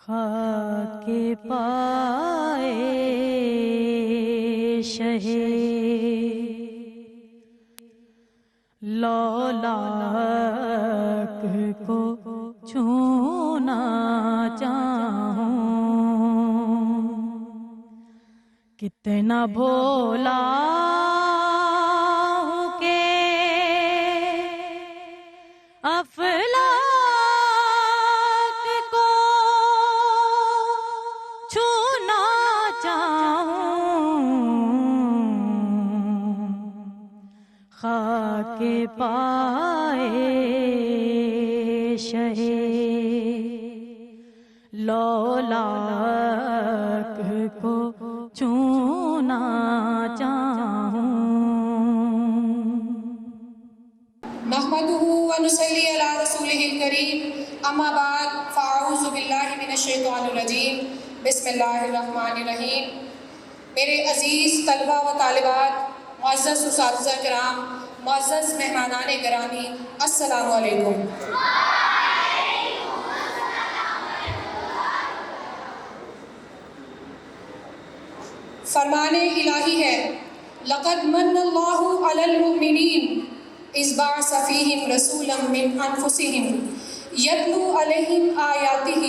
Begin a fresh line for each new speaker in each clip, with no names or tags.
خاک پائے شہے لولاک کو چھونا چاہوں، کتنا بھولا ہوں کہ افلاک کو چھونا چاہوں، خاک پائے شہے لولاک کو چھونا چاہوں۔
نحمده ونصلي على رسوله الكريم، اما بعد فاعوذ باللہ من الشیطان الرجیم، بسم اللہ الرحمن الرحیم۔ میرے عزیز طلبہ و طالبات، معزز اساتذہ کرام، معزز مہمانان گرامی، السلام علیکم۔ فرمان الہی ہے، لقد من اللہ علی المؤمنین اذ بعث فیہم رسولا من انفسہم یتلو علیہم آیاتہ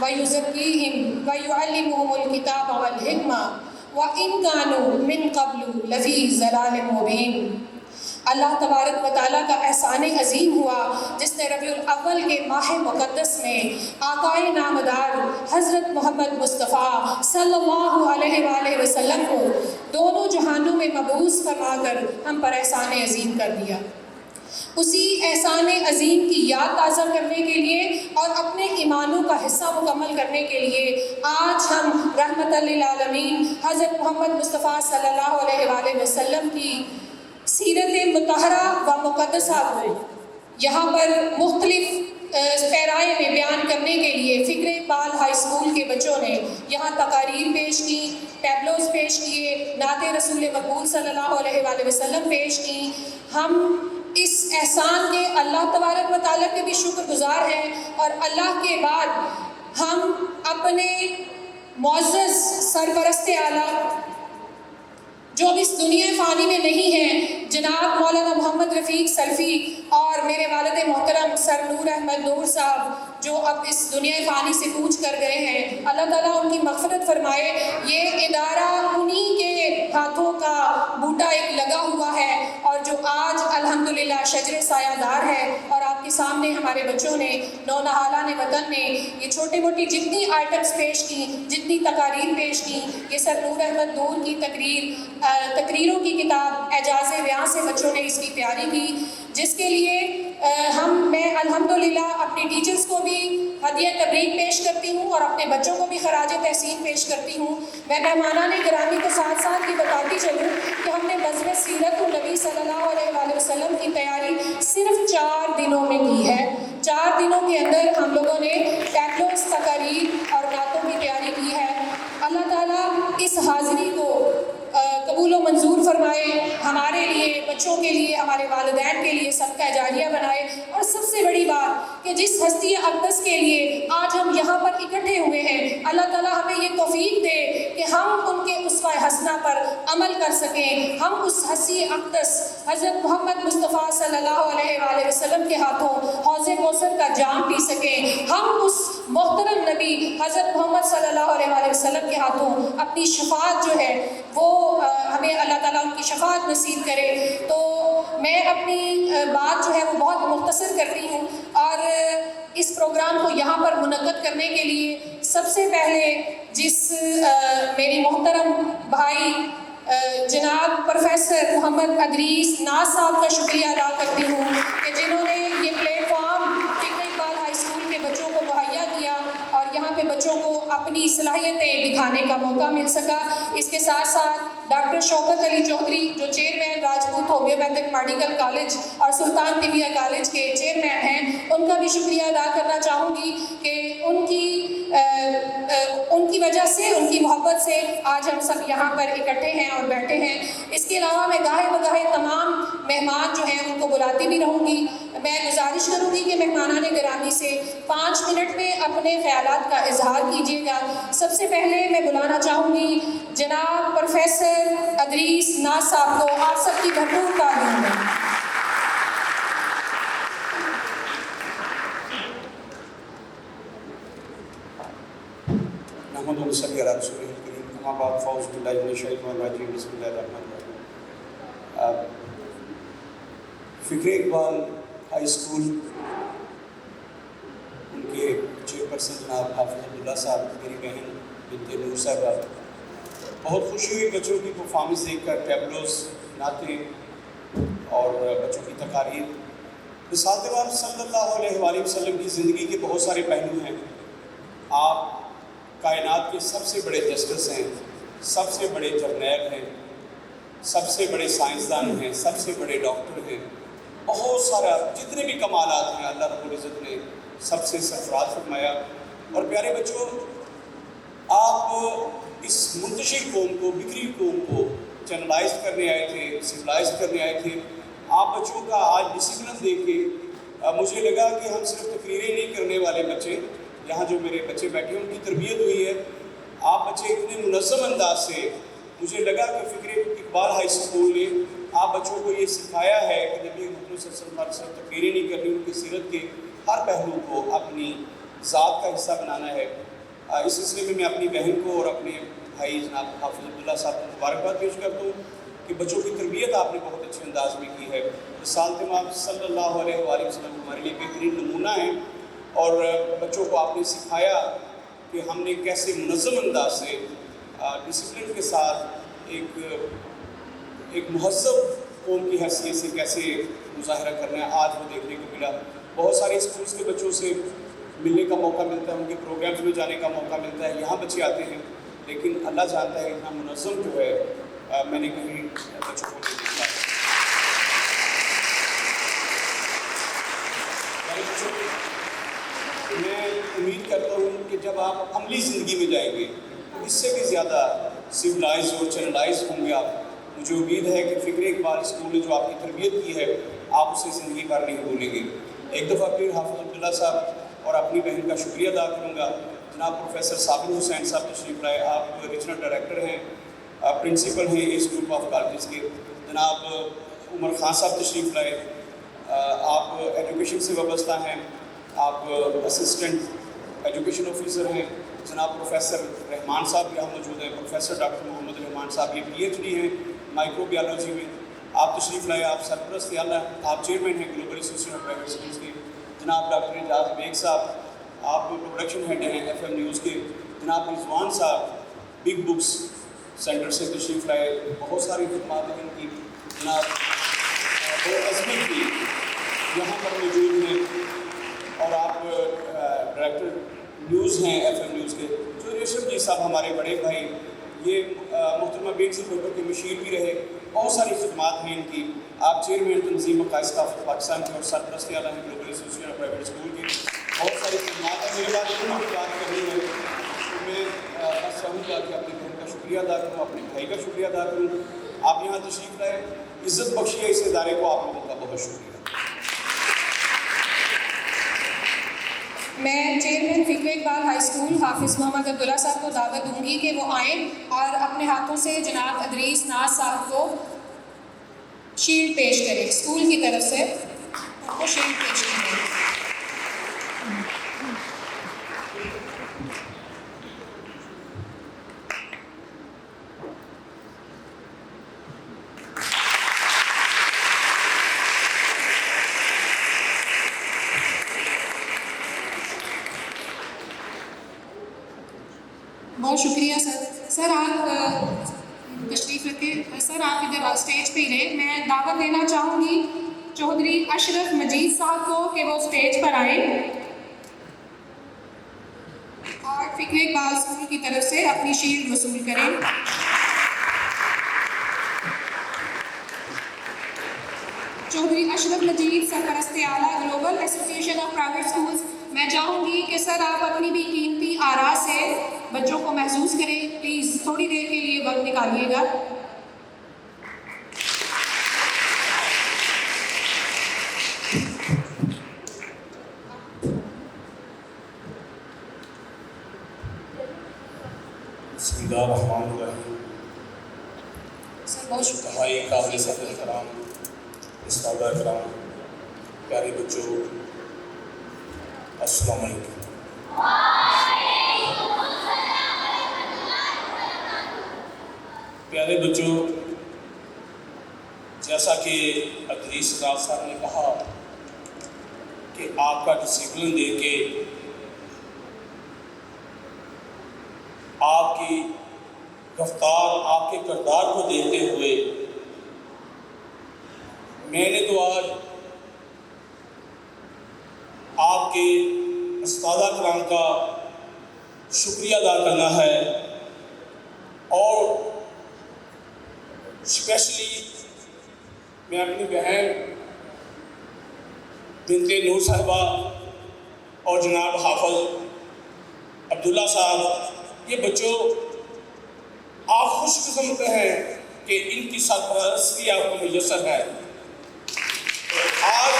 ویزکیہم ویعلمہم الکتاب والحکمہ وإن كانوا من قبل لفی ضلال مبین۔ اللہ تبارک و تعالیٰ کا احسان عظیم ہوا جس نے ربیع الاول کے ماہ مقدس میں آقائے نامدار حضرت محمد مصطفیٰ صلی اللہ علیہ وآلہ وسلم کو دونوں جہانوں میں مبعوث فرما کر ہم پر احسان عظیم کر دیا۔ اسی احسان عظیم کی یاد تازہ کرنے کے لیے اور اپنے ایمانوں کا حصہ مکمل کرنے کے لیے آج ہم رحمت للعالمین حضرت محمد مصطفیٰ صلی اللہ علیہ وآلہ وسلم کی سیرت مطہرہ و مقدسہ کو یہاں پر مختلف پیرائے میں بیان کرنے کے لیے فکر اقبال ہائی اسکول کے بچوں نے یہاں تقاریر پیش کی، ٹیبلوز پیش کیے، نعت رسول مقبول صلی اللہ علیہ وآلہ وسلم پیش کی۔ ہم اس احسان کے اللہ تبارک و تعالیٰ کے بھی شکر گزار ہیں، اور اللہ کے بعد ہم اپنے معزز سرپرست اعلیٰ جو اب اس دنیا فانی میں نہیں ہیں، جناب مولانا محمد رفیق سلفی، اور میرے والد محترم سر نور احمد نور صاحب جو اب اس دنیا فانی سے کوچ کر گئے ہیں، اللہ تعالیٰ ان کی مغفرت فرمائے۔ یہ ادارہ انہی کے ہاتھوں کا بوٹا ایک لگا ہوا ہے اور جو آج الحمدللہ شجر سایہ دار ہے، اور آپ کے سامنے ہمارے بچوں نے نونہالان وطن نے یہ چھوٹی موٹی جتنی آئٹمز پیش کی، جتنی تقاریر پیش کی، یہ سر نور احمد نور کی تقریروں کی کتاب اعجاز بیاں سے بچوں نے اس کی تیاری کی، جس کے لیے میں الحمدللہ اپنی ٹیچرز کو بھی ہدیہ تبریک پیش کرتی ہوں اور اپنے بچوں کو بھی خراج تحسین پیش کرتی ہوں۔ میں مہمانان گرامی کو ساتھ ساتھ یہ بتاتی چلوں کہ ہم نے بزم سیرت النبی صلی اللہ علیہ وآلہ وسلم کی تیاری صرف 4 دنوں میں کی ہے۔ 4 دنوں کے اندر ہم لوگوں نے ٹیبلوز، تقاریر اور نعتوں کی تیاری کی ہے۔ اللہ تعالیٰ اس حاضری کو قبول و منظور فرمائے، ہمارے لیے، بچوں کے لیے، ہمارے والدین کے لیے صدقہ جاریہ بنائے، اور سب سے بڑی بات کہ جس ہستی اقدس کے لیے آج ہم یہاں پر اکٹھے ہوئے ہیں، اللہ تعالیٰ ہمیں یہ توفیق دے کہ ہم ان کے اسوہ حسنہ پر عمل کر سکیں، ہم اس ہستی اقدس حضرت محمد مصطفیٰ صلی اللہ علیہ وآلہ وسلم کے ہاتھوں حوض کوثر کا جام پی سکیں، ہم اس محترم نبی حضرت محمد صلی اللہ علیہ وآلہ وسلم کے ہاتھوں اپنی شفاعت جو ہے وہ ہمیں اللہ تعالیٰ ان کی شفاعت نصیب کرے۔ تو میں اپنی بات جو ہے وہ بہت مختصر کرتی ہوں، اور اس پروگرام کو یہاں پر منعقد کرنے کے لیے سب سے پہلے میری محترم بھائی جناب پروفیسر محمد ادریس ناز صاحب کا شکریہ ادا کرتی ہوں کہ جنہوں نے یہ پلیٹ فارم فکر اقبال ہائی اسکول کے بچوں کو مہیا کیا اور یہاں پہ بچوں کو اپنی صلاحیتیں دکھانے کا موقع مل سکا۔ اس کے ساتھ ساتھ ڈاکٹر شوکت علی چودھری جو chairman Rajput homeopathic medical college اور سلطان طبیہ کالج کے چیئرمین ہیں، ان کا بھی شکریہ ادا کرنا چاہوں گی کہ ان کی وجہ سے، ان کی محبت سے آج ہم سب یہاں پر اکٹھے ہیں اور بیٹھے ہیں۔ اس کے علاوہ میں گاہے بگاہے تمام مہمان جو ہیں ان کو بلاتی بھی رہوں گی۔ میں گزارش کروں گی کہ مہمانان گرامی سے 5 منٹ میں اپنے خیالات کا اظہار کیا کیجیے گا۔ سب سے پہلے میں بلانا چاہوں گی جناب پروفیسر ادریس ناز صاحب کو، آپ سب کی بھرپور تعلیم میں۔
محمد صلی اللہ علیہ وسلم، اما بعد فاعوذ باللہ من الشیطان الرجیم، بسم اللہ الرحمن الرحیم۔ فکر اقبال ہائی اسکول، ان کے چیئرپرسن جناب حافظ عبداللہ صاحب، میری بہن بنت نور صاحبہ، بہت خوشی ہوئی بچوں کی پرفارمنس دیکھ کر، ٹیبلوز، نعتیں اور بچوں کی تقاریر۔ رسالت باب صلی اللہ علیہ وآلہ وسلم کی زندگی کے بہت سارے پہلو ہیں۔ آپ کائنات کے سب سے بڑے جسٹس ہیں، سب سے بڑے جرنیل ہیں، سب سے بڑے سائنسدان ہیں، سب سے بڑے ڈاکٹر ہیں، بہت سارا جتنے بھی کمالات ہیں اللہ رب العزت نے سب سے سرفراز فرمایا۔ اور پیارے بچوں، آپ اس منتشر قوم کو، بکھری قوم کو چینلائز کرنے آئے تھے، سویلائز کرنے آئے تھے۔ آپ بچوں کا آج ڈسپلن دیکھ کے مجھے لگا کہ ہم صرف تقریریں نہیں کرنے والے بچے، یہاں جو میرے بچے بیٹھے ہیں ان کی تربیت ہوئی ہے۔ آپ بچے اتنے منظم انداز سے، مجھے لگا کہ فکر اقبال ہائی اسکول نے آپ بچوں کو یہ سکھایا ہے کہ نبی محمد صلی اللہ علیہ وسلم تقریریں نہیں کرنی، ان کی سیرت کے ہر پہلو کو اپنی ذات کا حصہ بنانا ہے۔ اس سلسلے میں اپنی بہن کو اور اپنے بھائی جناب حافظ عبداللہ صاحب کو مبارکباد پیش کرتا ہوں کہ بچوں کی تربیت آپ نے بہت اچھے انداز میں کی ہے۔ رسالت باب صلی اللہ علیہ وآلہ وسلم ہمارے لیے بہترین نمونہ ہیں، اور بچوں کو آپ نے سکھایا کہ ہم نے کیسے منظم انداز سے ڈسپلن کے ساتھ ایک مہذب قوم کی حیثیت سے کیسے مظاہرہ کرنا ہے۔ آج وہ دیکھنے کو ملا، بہت سارے اسکولس کے بچوں سے ملنے کا موقع ملتا ہے، ان کے پروگرامز میں جانے کا موقع ملتا ہے، یہاں بچے آتے ہیں، لیکن اللہ جانتا ہے اتنا منظم جو ہے میں نے کہیں بچوں کو نہیں دیکھا۔ میں امید کرتا ہوں کہ جب آپ عملی زندگی میں جائیں گے تو اس سے بھی زیادہ سویلائز اور چینلائز ہوں گے آپ۔ مجھے امید ہے کہ فکر اقبال اسکول نے جو آپ کی تربیت کی ہے آپ اسے زندگی بھر نہیں بھولیں گے۔ ایک دفعہ پھر حافظ عبداللہ صاحب اور اپنی بہن کا شکریہ ادا کروں گا۔ جناب پروفیسر صابر حسین صاحب تشریف لائے، آپ ریجنل ڈائریکٹر ہیں، پرنسپل ہیں اس گروپ آف کالجز کے۔ جناب عمر خان صاحب تشریف لائے، آپ ایجوکیشن سے وابستہ ہیں، آپ اسسٹنٹ ایجوکیشن آفیسر ہیں۔ جناب پروفیسر رحمان صاحب یہاں موجود ہیں، پروفیسر ڈاکٹر محمد رحمان صاحب یہ پی ایچ ڈی ہیں مائکرو بایولوجی میں، آپ تشریف لائے۔ آپ سرپرست اعلیٰ، آپ چیئرمین ہیں global association of private schools کے۔ جناب ڈاکٹر اعجاز بیگ صاحب، آپ پروڈکشن ہیڈ ہیں ایف ایم نیوز کے۔ جناب رضوان صاحب بگ بکس سینٹر سے تشریف لائے، بہت ساری خدمات ہیں ان کی۔ جناب بہت عظمت کی یہاں پر موجود ہیں، اور آپ ڈائریکٹر نیوز ہیں ایف ایم نیوز کے۔ جو ریشم جی صاحب ہمارے بڑے بھائی، یہ محترمہ بینسی پیپر کے مشیر بھی رہے، بہت ساری خدمات ہیں ان کی۔ آپ چیئرمین تنظیم مقاصد پاکستان کے اور سرپرست اعلیٰ ہیں global association of private school کی۔ بہت ساری خدمات ہیں، میرے بعد ان کی بات کرنی ہے تو میں بس چاہوں گا کہ اپنی بہن کا شکریہ ادا کروں، اپنے بھائی کا شکریہ ادا کروں۔ آپ یہاں تشریف لائے، عزت بخشی ہے اس ادارے کو، آپ لوگوں کا بہت شکریہ۔
میں چیئرمین فکر اقبال ہائی اسکول حافظ محمد عبداللہ صاحب کو دعوت دوں گی کہ وہ آئیں اور اپنے ہاتھوں سے جناب ادریس ناز صاحب کو شیلڈ پیش کریں، اسکول کی طرف سے وہ شیلڈ پیش کریں۔ بہت شکریہ سر۔ سر آپ تشریف رکھیں، سر آپ ادھر اسٹیج پہ ہی رہیں۔ میں دعوت دینا چاہوں گی چودھری اشرف مجید صاحب کو کہ وہ اسٹیج پر آئیں اور فکر اقبال اسکول کی طرف سے اپنی شیلڈ وصول کریں۔ چودھری اشرف مجید سرپرست اعلیٰ global association of private schools, میں چاہوں گی کہ سر آپ اپنی بھی قیمتی آراء سے بچوں کو محظوظ کریں، پلیز تھوڑی دیر کے لیے وقت نکالیے گا۔
بسم اللہ الرحمن الرحیم.
سر بہت شکریہ.
ہماری قابل صدر کرام، استادہ کرام، پیارے بچوں، السلام علیکم. پیارے بچوں، جیسا کہ ادریس راز صاحب نے کہا کہ آپ کا ڈسپلن دیکھ کے، آپ کی رفتار، آپ کے کردار کو دیکھتے ہوئے میں نے تو آج آپ کے استادہ کرام کا شکریہ ادا کرنا ہے، اور اسپیشلی میں اپنی بہن بنت نور صاحبہ اور جناب حافظ عبداللہ صاحب، یہ بچوں آپ خوش قسمت ہیں کہ ان کی سرپرستی آپ کو میسر ہے. آج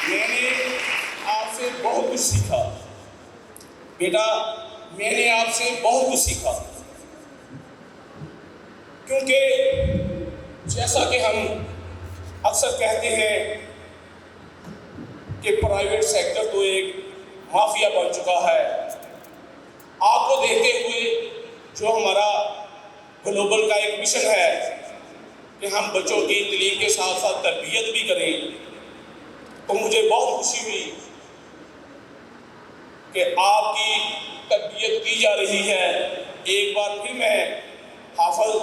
میں نے آپ سے بہت کچھ سیکھا بیٹا، میں نے آپ سے بہت کچھ سیکھا، کیونکہ جیسا کہ ہم اکثر کہتے ہیں کہ پرائیویٹ سیکٹر تو ایک مافیا بن چکا ہے. آپ کو دیکھتے ہوئے جو ہمارا گلوبل کا ایک مشن ہے کہ ہم بچوں کی تعلیم کے ساتھ ساتھ تربیت بھی کریں، تو مجھے بہت خوشی ہوئی کہ آپ کی تربیت کی جا رہی ہے. ایک بار پھر میں حافظ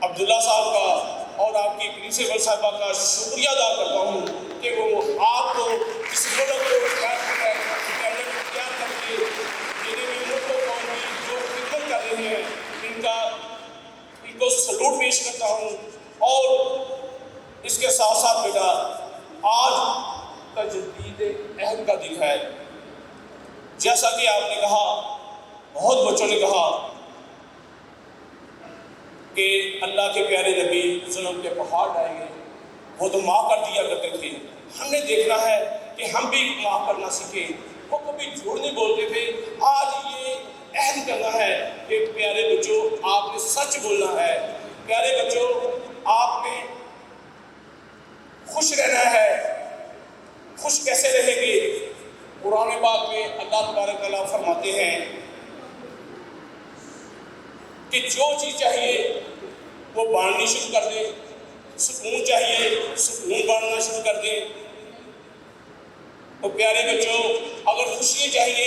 عبداللہ صاحب کا اور آپ کی پرنسپل صاحبہ کا شکریہ ادا کرتا ہوں کہ وہ آپ کو اس ملک کو تیار کر کے میرے ملک کو جو خدمت کر رہے ہیں ان کو سلوٹ پیش کرتا ہوں. اور اس کے ساتھ ساتھ بیٹا، آج تجدید عہد کا دن ہے. جیسا کہ آپ نے کہا، بہت بچوں نے کہا کہ اللہ کے پیارے نبی ظلم کے پہاڑ ڈھائیں گے، وہ تو معاف کر دیا کرتے تھے. ہم نے دیکھنا ہے کہ ہم بھی معاف کرنا سیکھیں. وہ کبھی جھوٹ نہیں بولتے تھے. آج یہ عہد کرنا ہے کہ پیارے بچوں آپ نے سچ بولنا ہے. پیارے بچوں آپ نے خوش رہنا ہے. خوش کیسے رہیں گے؟ قرآن پاک میں اللہ تبارک تعالیٰ فرماتے ہیں کہ جو چیز چاہیے وہ بانٹنی شروع کر دیں. سکون چاہیے، سکون بانٹنا شروع کر دیں. تو پیارے بچوں، اگر خوشی چاہیے،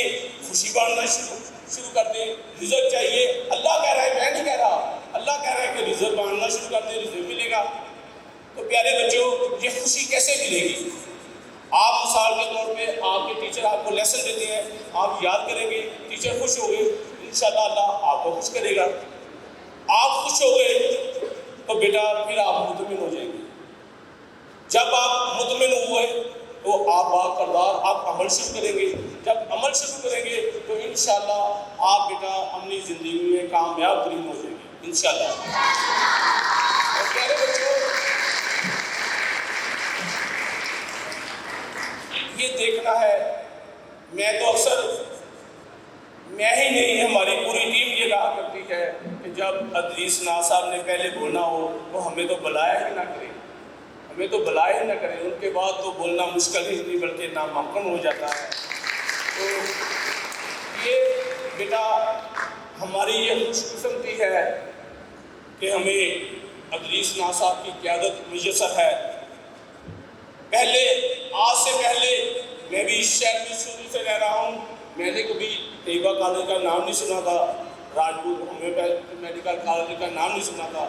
خوشی بانٹنا شروع کر دیں. رزق چاہیے، اللہ کہہ رہا ہے، میں نہیں کہہ رہا، اللہ کہہ رہا ہے کہ رزق بانٹنا شروع کر دیں، رزق ملے گا. تو پیارے بچوں، یہ خوشی کیسے ملے گی؟ آپ مثال کے طور پہ آپ کے ٹیچر آپ کو لیسن دیتے ہیں، آپ یاد کریں گے، ٹیچر خوش ہو گئے، انشاءاللہ اللہ آپ کو خوش کرے گا. آپ خوش ہو گئے تو بیٹا پھر آپ مطمئن ہو جائیں گے. جب آپ مطمئن ہوئے تو آپ با کردار آپ عمل شروع کریں گے. جب عمل شروع کریں گے تو انشاءاللہ آپ بیٹا اپنی زندگی میں کامیاب ترین ہو جائیں گے انشاءاللہ. اور پیارے بچوں، یہ دیکھنا ہے، میں تو اکثر میں ہی نہیں، ہماری پوری ٹیم یہ کہا کرتی ہے کہ جب ادریس ناز صاحب نے پہلے بولنا ہو تو ہمیں تو بلایا ہی نہ کرے، ہمیں تو بلایا ہی نہ کرے. ان کے بعد تو بولنا مشکل ہی نہیں بلکہ ناممکن ہو جاتا ہے. تو یہ بیٹا ہماری یہ خوش قسمتی ہے کہ ہمیں ادریس ناز صاحب کی قیادت میسر ہے. پہلے، آج سے پہلے میں بھی اس شہر میں شروع سے رہ رہا ہوں. میں نے کبھی طیبہ کالج کا نام نہیں سنا تھا، راجپور میڈیکل کالج کا نام نہیں سنا تھا.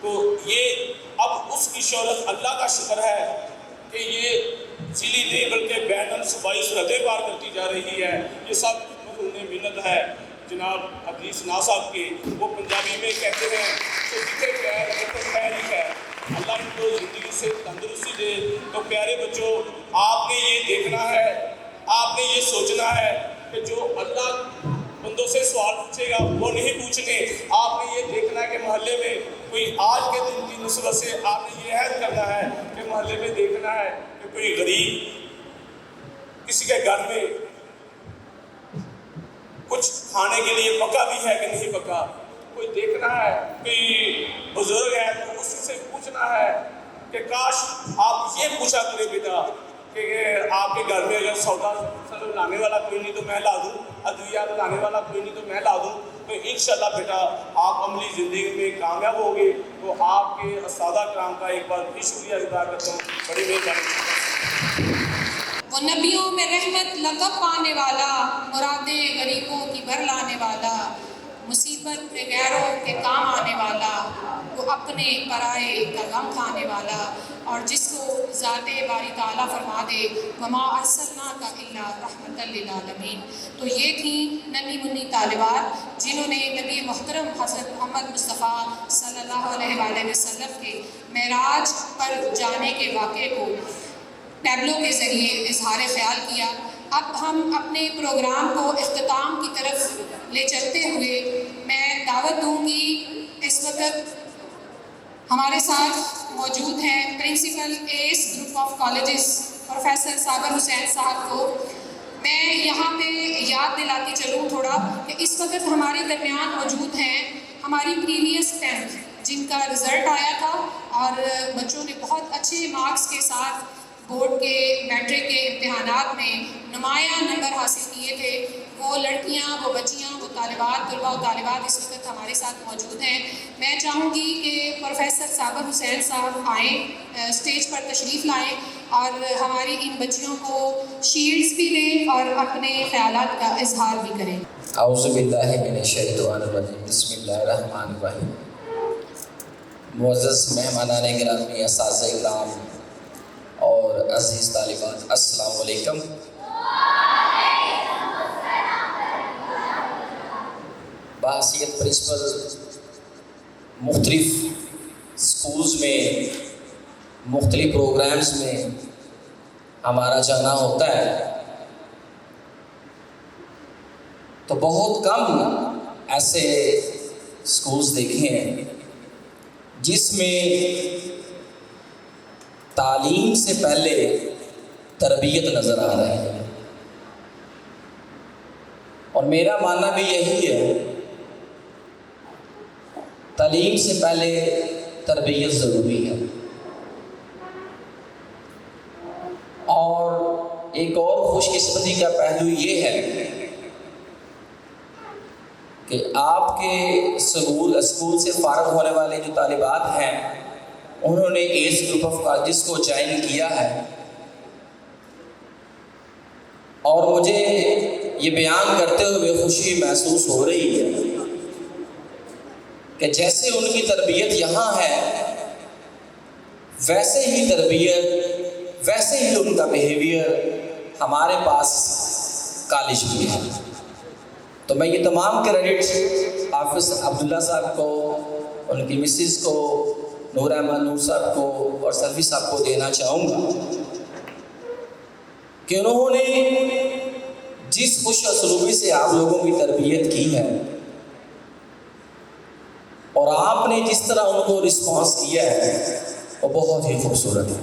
تو یہ اب اس کی شہرت اللہ کا شکر ہے کہ یہ ضلعی نہیں بلکہ بین الصوبائی سرحدیں پار کرتی جا رہی ہے. یہ سب مظہور منت ہے جناب ادریس ناز صاحب کی. وہ پنجابی میں کہتے ہیں کہ جتنے پیر ہے تو خیر ہی ہے، اللہ ان کو زندگی سے تندرستی دے. تو پیارے بچوں، آپ نے یہ دیکھنا ہے، آپ نے یہ سوچنا ہے کہ جو اللہ بندوں سے سوال پوچھے گا وہ نہیں پوچھنے. آپ نے یہ دیکھنا ہے کہ محلے میں کوئی آج کے دن کی نسبت سے آپ نے یہ عہد کرنا ہے کہ محلے میں دیکھنا ہے کہ کوئی غریب کسی کے گھر میں کچھ کھانے کے لیے پکا بھی ہے کہ نہیں پکا. کوئی دیکھنا ہے کوئی بزرگ ہے تو اسی سے پوچھنا ہے کہ کاش آپ یہ پوچھا کرے بیٹا کہ آپ کے گھر میں اگر سودا لانے والا کوئی نہیں تو میں لا دوں, ادویات لانے والا کوئی نہیں تو میں لا دوں. تو انشاءاللہ بیٹا آپ عملی زندگی میں کامیاب ہوگے. تو آپ کے اساتذہ کرام کا ایک بار پھر شکریہ ادا کرتا ہوں. بڑی مہربانی.
وہ نبیوں میں رحمت لقب پانے والا, مرادیں غریبوں کی بھر لانے والا, مصیبت میں غیروں کے کام آنے والا, وہ اپنے پرائے کا غم کھانے والا, اور جس کو ذات باری تعالیٰ فرما دے وما ارسلناک الا رحمۃ للعالمین. تو یہ تھیں ننھی منی طالبات جنہوں نے نبی محترم حضرت محمد مصطفیٰ صلی اللہ علیہ وآلہ وسلم کے معراج پر جانے کے واقعے کو ٹیبلو کے ذریعے اظہار خیال کیا. اب ہم اپنے پروگرام کو اختتام کی طرف لے چلتے ہوئے میں دعوت دوں گی. اس وقت ہمارے ساتھ موجود ہیں principal S group of colleges professor Sabir Hussain sahab کو. میں یہاں پہ یاد دلاتی چلوں تھوڑا کہ اس وقت ہمارے درمیان موجود ہیں ہماری پریویس 10th جن کا رزلٹ آیا تھا اور بچوں نے بہت اچھے مارکس کے ساتھ بورڈ کے میٹرک کے امتحانات میں نمایاں نمبر حاصل کیے تھے. وہ لڑکیاں, وہ بچیاں, وہ طالبات, طلباء و طالبات اس وقت ہمارے ساتھ موجود ہیں. میں چاہوں گی کہ پروفیسر صابر حسین صاحب آئیں, اسٹیج پر تشریف لائیں اور ہماری ان بچیوں کو شیلڈز بھی دیں اور اپنے خیالات کا اظہار بھی کریں.
اعوذ باللہ من الشیطان الرجیم. بسم اللہ الرحمن الرحیم. معزز مہمانان گرامی, اساتذہ کرام اور عزیز طالبات, السلام علیکم. بحیثیت پرنسپل مختلف سکولز میں مختلف پروگرامز میں ہمارا جانا ہوتا ہے تو بہت کم ایسے سکولز دیکھے ہیں جس میں تعلیم سے پہلے تربیت نظر آ رہی ہے. اور میرا ماننا بھی یہی ہے, تعلیم سے پہلے تربیت ضروری ہے. اور ایک اور خوش قسمتی کا پہلو یہ ہے کہ آپ کے اسکول سے فارغ ہونے والے جو طالبات ہیں انہوں نے ایس گروپ آف کالجز کو جوائن کیا ہے, اور مجھے یہ بیان کرتے ہوئے خوشی محسوس ہو رہی ہے کہ جیسے ان کی تربیت یہاں ہے ویسے ہی تربیت, ویسے ہی ان کا بیہیویئر ہمارے پاس کالج میں ہے. تو میں یہ تمام کریڈٹ حافظ عبداللہ صاحب کو, ان کی مسز کو, نور احمد نور صاحب کو اور سلفی صاحب کو دینا چاہوں گا کہ انہوں نے جس خوش اسلوبی سے آپ لوگوں کی تربیت کی ہے اور آپ نے جس طرح ان کو رسپانس کیا ہے وہ بہت ہی خوبصورت ہے.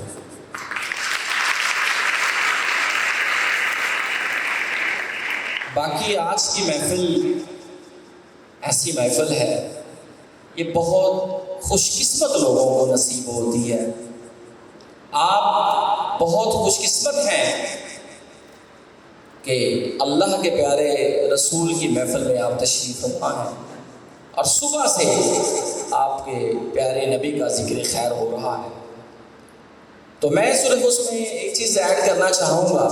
باقی آج کی محفل ایسی محفل ہے, یہ بہت خوش قسمت لوگوں کو نصیب ہوتی ہے. آپ بہت خوش قسمت ہیں کہ اللہ کے پیارے رسول کی محفل میں آپ تشریف فرما ہیں اور صبح سے آپ کے پیارے نبی کا ذکر خیر ہو رہا ہے. تو میں صرف اس میں ایک چیز ایڈ کرنا چاہوں گا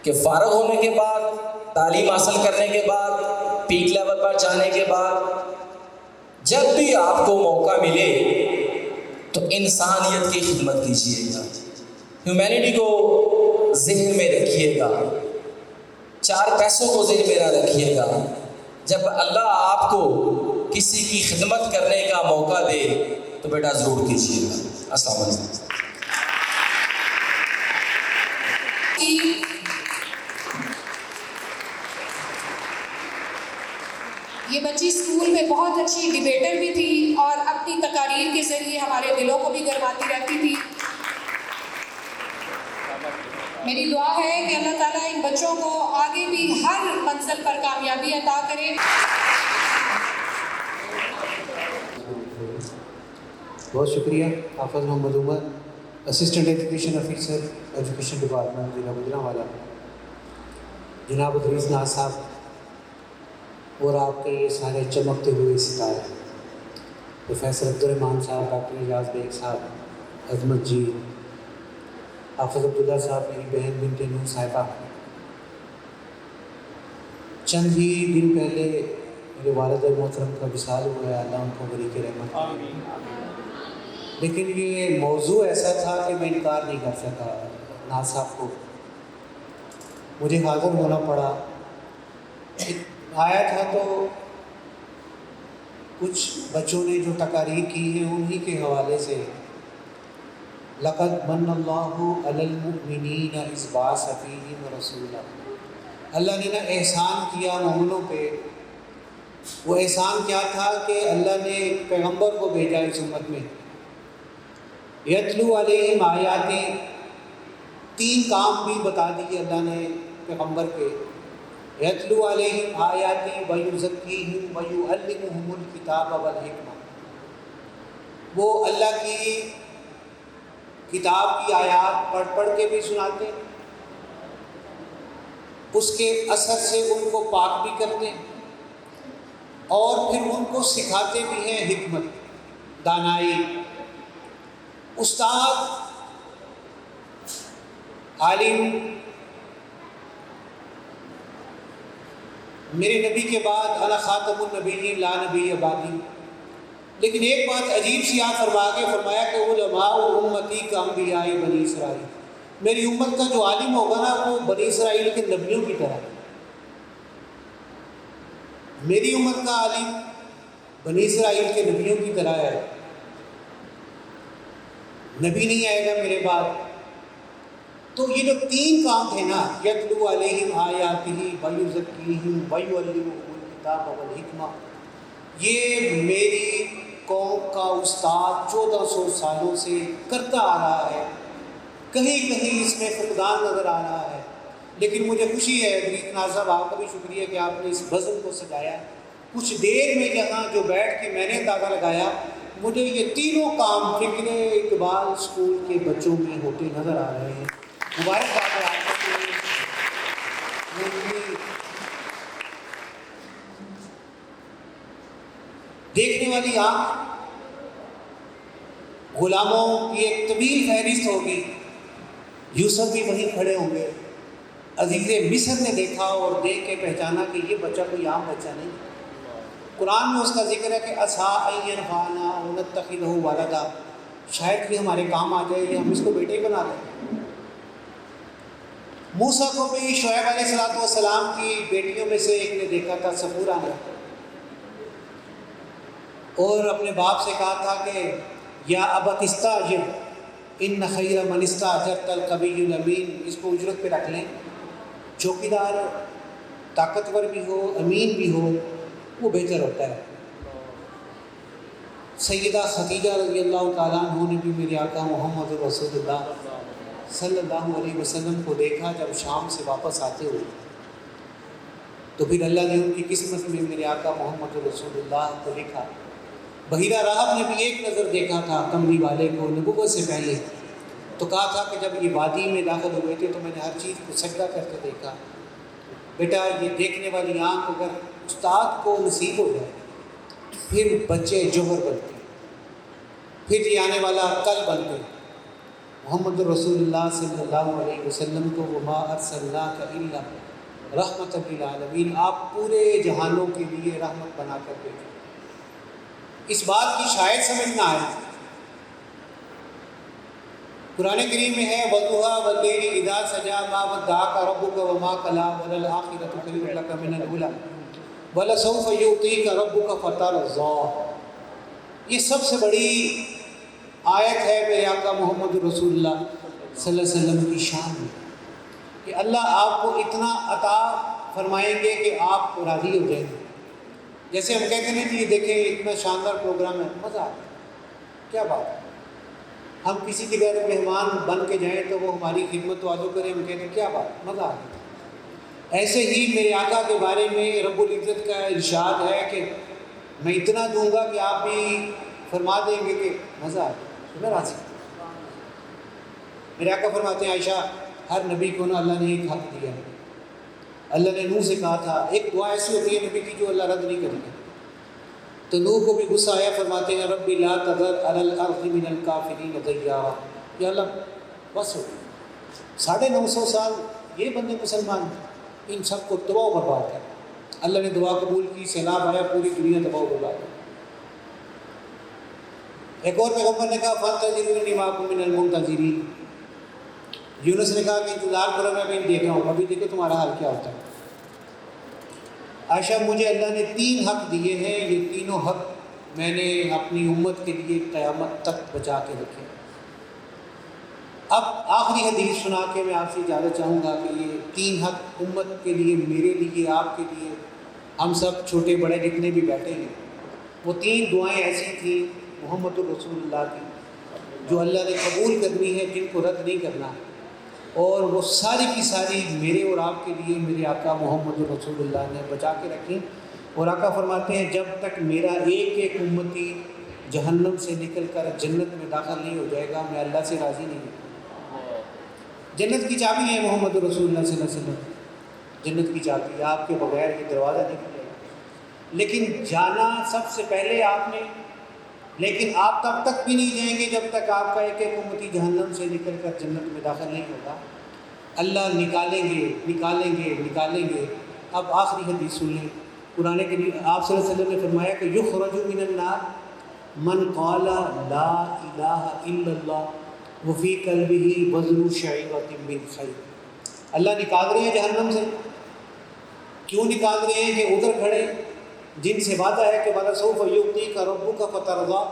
کہ فارغ ہونے کے بعد, تعلیم حاصل کرنے کے بعد, پیک لیول پر جانے کے بعد جب بھی آپ کو موقع ملے تو انسانیت کی خدمت کیجیے گا, ہیومینٹی کو ذہن میں رکھیے گا, چار پیسوں کو ذہن میں نہ رکھیے گا. جب اللہ آپ کو کسی کی خدمت کرنے کا موقع دے تو بیٹا ضرور کیجیے گا. السلام علیکم.
یہ بچی اسکول میں بہت اچھی ڈیبیٹر بھی تھی اور اپنی تقاریر کے ذریعے ہمارے دلوں کو بھی گرماتی رہتی تھی. میری دعا ہے کہ اللہ تعالیٰ ان بچوں کو آگے بھی ہر منزل پر کامیابی عطا کرے.
بہت شکریہ Hafiz Muhammad Umar, assistant education officer education department ضلع گوجرانوالا، جناب ادریس ناز صاحب اور آپ کے یہ سارے چمکتے ہوئے ستارے، پروفیسر عبدالرحمان صاحب، ڈاکٹر اعجاز بیگ صاحب، عظمت جی، حافظ عبداللہ صاحب، میری بہن بنت نور صاحبہ. چند ہی دن پہلے میرے والد محترم کا وصال ہوا ہے، اللہ ان کو بری کے رحمت کرے. لیکن یہ موضوع ایسا تھا کہ میں انکار نہیں کر سکا. ناز صاحب کو مجھے حاضر ہونا پڑا. آیا تھا تو کچھ بچوں نے جو تقاریر کی ہیں انہی کے حوالے سے، لقد من اللہ علی المؤمنین اذ بعث فیہم رسولا، اللہ نے نا احسان کیا مومنوں پہ. وہ احسان کیا تھا کہ اللہ نے ایک پیغمبر کو بھیجا اس امت میں. یتلو علیہم آیاتی، 3 کام بھی بتا دیے اللہ نے پیغمبر کے. یتلو علیہم آیاتی ویزکیہم ویعلمہم الکتاب والحکمہ، وہ اللہ کی کتاب کی آیات پڑھ کے بھی سناتے، اس کے اثر سے ان کو پاک بھی کرتے، اور پھر ان کو سکھاتے بھی ہیں حکمت، دانائی. استاد، عالم، میرے نبی کے بعد انا خاتم النبیین لا نبی بعدی. لیکن ایک بات عجیب سی آپ فرمایا کہ علماء امتی کا انبیاء بنی اسرائیل، میری امت کا جو عالم ہوگا نا وہ بنی اسرائیل کے نبیوں کی طرح. میری امت کا عالم بنی اسرائیل کے نبیوں کی طرح ہے. نبی نہیں آئے گا میرے بعد. تو یہ جو 3 کام تھے نا، یتلو علیہم آیاتہ ویزکیہم ویعلمہم الکتاب والحکمہ، یہ میری قوم کا استاد 1400 سالوں سے کرتا آ رہا ہے. کہیں اس میں فقدان نظر آ رہا ہے. لیکن مجھے خوشی ہے ادریس ناز صاحب، آپ کا بھی شکریہ کہ آپ نے اس بزم کو سجایا. کچھ دیر میں یہاں جو بیٹھ کے میں نے اندازہ لگایا، مجھے یہ 3 کام فکر اقبال اسکول کے بچوں میں ہوتے نظر آ رہے ہیں. مبارکباد ہے آپ کو. دیکھنے والی آنکھ، غلاموں کی ایک طویل فہرست ہوگی. یوسف بھی وہیں کھڑے ہوں گے. عزیز مصر نے دیکھا اور دیکھ کے پہچانا کہ یہ بچہ کوئی عام بچہ نہیں. قرآن میں اس کا ذکر ہے کہ عسیٰ ان ینفعنا او نتخذہ ولدا، شاید کہ ہمارے کام آ جائے یا ہم اس کو بیٹے ہی بنا لیں. موسیٰ کو بھی شعیب علیہ السلام کی بیٹیوں میں سے ایک نے دیکھا تھا، صفورہ نے، اور اپنے باپ سے کہا تھا کہ یا ابت استاجر ان خیر من استاجرت القوی الامین، اس کو اجرت پہ رکھ لیں. چوکیدار طاقتور بھی ہو، امین بھی ہو، وہ بہتر ہوتا ہے. سیدہ خدیجہ رضی اللہ تعالیٰ عنہ نے بھی میرے آقا محمد رسول اللہ صلی اللہ علیہ وسلم کو دیکھا جب شام سے واپس آتے ہوئے. تو پھر اللہ نے ان کی قسمت میں میرے آقا محمد رسول اللہ کو لکھا. بحیرہ راہب نے بھی ایک نظر دیکھا تھا کملی والے کو نبوت سے پہلے. تو کہا تھا کہ جب یہ وادی میں داخل ہوئے تھے تو میں نے ہر چیز کو سجدہ کر کے دیکھا. بیٹا یہ دیکھنے والی آنکھ اگر استاد کو نصیب ہو جائے پھر بچے جوہر بنتے، پھر یہ آنے والا کل بنتے. محمد رسول اللہ صلی اللہ علیہ وسلم کو وما ارسلناک الا رحمۃ للعالمین، آپ پورے جہانوں کے لیے رحمت بنا کر بھیجے. اس بات کی شاید سمجھ نہ آئے. قرآن کریم میں ہے وَضُحَىٰ وَاللَّيْلِ إِذَا سَجَىٰ مَا وَدَّعَكَ رَبُّكَ وَمَا قَلَىٰ وَلَلْآخِرَةُ خَيْرٌ لَكَ مِنَ الْأُولَىٰ وَلَسَوْفَ يُعْطِيكَ رَبُّكَ فَتَرْضَىٰ. یہ سب سے بڑی آیت ہے میرے آقا محمد رسول اللہ صلی اللہ علیہ وسلم کی شان میں کہ اللہ آپ کو اتنا عطا فرمائیں گے کہ آپ راضی ہو جائیں گے. جیسے ہم کہتے ہیں کہ دیکھیں اتنا شاندار پروگرام ہے، مزہ آتا ہے، کیا بات ہے. ہم کسی کے گھر مہمان بن کے جائیں تو وہ ہماری خدمت توازو کریں، ہم کہتے ہیں کیا بات، مزہ آ گیا۔ ایسے ہی میرے آقا کے بارے میں رب العزت کا ارشاد ہے کہ میں اتنا دوں گا کہ آپ بھی فرما دیں گے کہ مزہ آ گیا، میں راضی۔ میرے آقا فرماتے ہیں عائشہ ہر نبی کو نا اللہ نے ایک حق دیا ہے۔ اللہ نے نوح سے کہا تھا، ایک دعا ایسی ہوتی ہے نبی کی جو اللہ رد نہیں کرے گا، تو نوح کو بھی غصہ آیا، فرماتے ہیں رب لا تذر علی الارض من الکافرین دیارا، یا اللہ بس ہو 950 سال یہ بندے مسلمان ان سب کو تباہ و برباد کر۔ اللہ نے دعا قبول کی، سیلاب آیا، پوری دنیا تباہ و برباد ہے۔ ایک اور پیغمبر نے کہا فانتظروا انی معکم من المنتظرین، یونس نے کہا کہ انتظار کرو، میں ابھی دیکھ رہا ہوں، ابھی دیکھو تمہارا حال کیا ہوتا ہے۔ عائشہ مجھے اللہ نے 3 حق دیے ہیں، یہ تینوں حق میں نے اپنی امت کے لیے قیامت تک بچا کے رکھے۔ اب آخری حدیث سنا کے میں آپ سے اجازت چاہوں گا کہ یہ 3 حق امت کے لیے، میرے لیے، آپ کے لیے، ہم سب چھوٹے بڑے جتنے بھی بیٹھے ہیں، وہ 3 دعائیں ایسی تھیں محمد الرسول اللہ کی جو اللہ نے قبول کرنی ہے، جن کو رد نہیں کرنا، اور وہ ساری کی ساری میرے اور آپ کے لیے میرے آقا محمد الرسول اللہ نے بچا کے رکھی۔ اور آقا فرماتے ہیں جب تک میرا ایک ایک امتی جہنم سے نکل کر جنت میں داخل نہیں ہو جائے گا، میں اللہ سے راضی نہیں ہوں۔ جنت کی چابی ہے محمد رسول اللہ صلی اللہ علیہ وسلم، جنت کی چابی، آپ کے بغیر یہ دروازہ نہیں کھلے گا۔ لیکن جانا سب سے پہلے آپ نے، لیکن آپ تب تک بھی نہیں جائیں گے جب تک آپ کا ایک ایک امتی جہنم سے نکل کر جنت میں داخل نہیں ہوگا۔ اللہ نکالیں گے نکالیں گے نکالیں گے۔ اب آخری حدیث سن لیں، قرآن کے آپ صلی اللہ علیہ وسلم نے فرمایا کہ یخرج من النار من قال لا الہ الا اللہ وفی قلبہ وزن شعیرۃ من خیر۔ اللہ نکال رہے ہیں جہنم سے، کیوں نکال رہے ہیں؟ کہ ادھر کھڑے جن سے وعدہ ہے کہ وَلَسَوْفَ يُعْطِيكَ رَبُّكَ فَتَرْضَىٰ،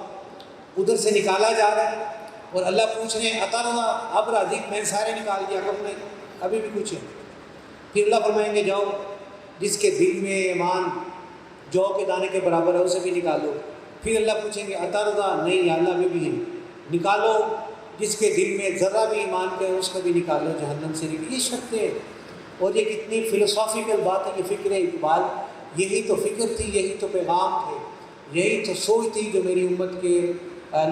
ادھر سے نکالا جا رہا ہے، اور اللہ پوچھ رہے ہیں اترضیٰ، اب راضی؟ میں سارے نکال دیا، کب نہیں، ابھی بھی کچھ ہے۔ پھر اللہ فرمائیں گے جاؤ، جس کے دل میں ایمان جو کے دانے کے برابر ہے اسے بھی نکالو۔ پھر اللہ پوچھیں گے اترضیٰ، نہیں یا اللہ میں بھی ہے، نکالو، جس کے دل میں ذرہ بھی ایمان کا ہے اس کو بھی نکالو، جہنم سے نکالو۔ یہ شرط ہے، اور یہ کتنی فلسافیکل بات ہے، یہ فکر اقبال، یہی تو فکر تھی، یہی تو پیغام تھے، یہی تو سوچ تھی جو میری امت کے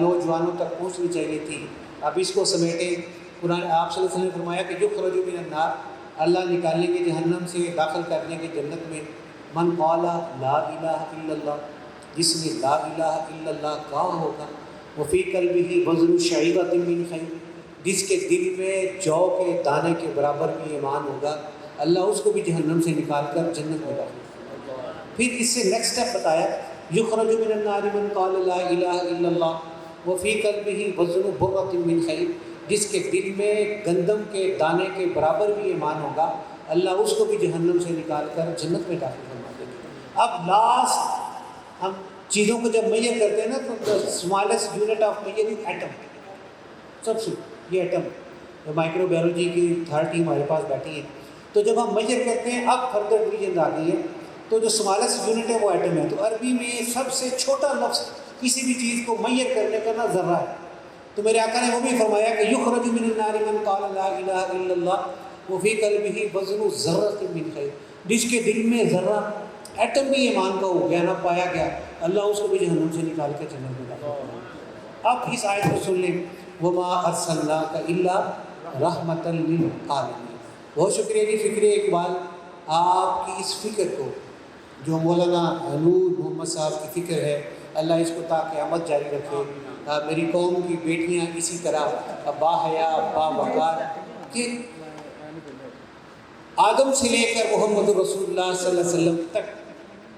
نوجوانوں تک پہنچنی چاہیے تھی۔ اب اس کو سمیٹیں، قرآن آپ صلی اللہ علیہ وسلم نے فرمایا کہ یخرج من النار، اللہ نکالیں گے جہنم سے، داخل کر دیں گے جنت میں، من قال لا الہ الا اللہ، جس نے لا الہ الا اللہ کہا ہوگا، وفی قلبہ وزن شعیرۃ من خیر، جس کے دل میں جو کے دانے کے برابر بھی ایمان ہوگا، اللہ اس کو بھی جہنم سے نکال کر جنت میں داخل۔ پھر اس سے نیکسٹ سٹیپ بتایا یخرج من النار من قال لا الہ الا اللہ وفی قلبہ وزن برۃ من خیر، جس کے دل میں گندم کے دانے کے برابر بھی ایمان ہوگا، اللہ اس کو بھی جہنم سے نکال کر جنت میں داخل فرما دے گا۔ اب لاسٹ ہم چیزوں کو جب میئر کرتے ہیں نا تو smallest unit of matter is atom, سب سے یہ ایٹم، مائکرو بایولوجی کی 3rd ٹیم ہمارے پاس بیٹھی ہے، تو جب ہم میئر کرتے ہیں اب فردر ڈویژن آ گئی ہے، تو جو اسمالسٹ یونٹ ہے وہ ایٹم ہے۔ تو عربی میں سب سے چھوٹا لفظ کسی بھی چیز کو میئر کرنے کا نا ذرہ ہے، تو میرے آقا نے وہ بھی فرمایا کہ یخرج من النار من قال لا الہ الا اللہ وفی قلبہ وزن ذرۃ من خیر، جس کے دل میں ذرہ ایٹم بھی ایمان کا ہو گیا نا، پایا گیا، اللہ اس کو بھی جہنم سے نکال کے جنت میں داخل کرے۔ اب اس آیت کو سن لیں، وما ارسلناک الا رحمۃ للعالمین۔ بہت شکریہ جی فکر اقبال، آپ کی اس فکر کو جو مولانا نور محمد صاحب کی فکر ہے، اللہ اس کو تا قیامت جاری رکھے۔ میری قوم کی بیٹیاں اسی طرح با حیا با وقار، کہ آدم سے لے کر محمد رسول اللہ صلی اللہ علیہ وسلم تک